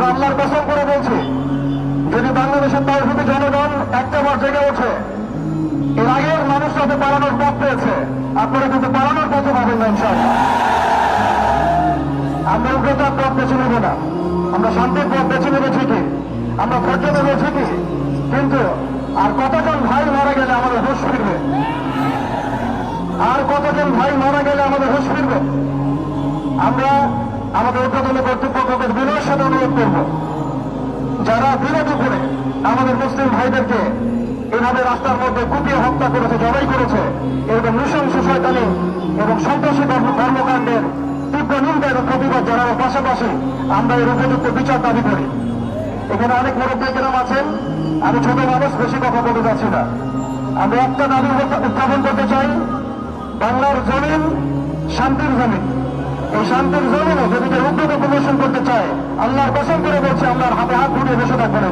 আমরা আল্লাহর কসম করে বলছি, যদি বাংলাদেশের তাওহীদি জনগণ একটাবার জেগে ওঠে, এর আগের মানুষরা তো পালানোর পথ পেয়েছে, আপনারা কিন্তু পালানোর পথে পাবেন না ইনশাআল্লাহ। আমরা উগ্রতার পথ বেছে নেব না, আমরা শান্তির পথ বেছে নেব ঠিকই, আমরা ধৈর্য নেব ঠিকই, কিন্তু আর কতজন ভাই মারা গেলে আমাদের হুঁশ ফিরবে? আর কতজন ভাই মারা গেলে আমাদের হুঁশ ফিরবে? আমরা আমাদের ঊর্ধ্বতন কর্তৃপক্ষকে বিনয়ের সাথে অনুরোধ করব, যারা দিনে দুপুরে আমাদের মুসলিম ভাইদেরকে এভাবে রাস্তার মধ্যে কুপিয়ে হত্যা করেছে, জবাই করেছে, এরকম নৃশংস শয়তানি এবং সন্ত্রাসী কর্মকাণ্ডের তীব্র নিন্দা এবং প্রতিবাদ জানানোর পাশাপাশি আমরা এর উপযুক্ত বিচার দাবি করি। এখানে অনেক মুরব্বীকেরাম আছেন, আমি ছোট মানুষ, বেশি কথা বলতে যাচ্ছি না। আমরা একটা দাবি উত্থাপন করতে চাই, বাংলার জমিন শান্তির জমিন। এই শান্তির জমিনে যদি কেউ উগ্রতা প্রদর্শন করতে চায়, আল্লাহর কসম করে বলছে আমরা হাতে হাত ধরে বসে থাকবো না।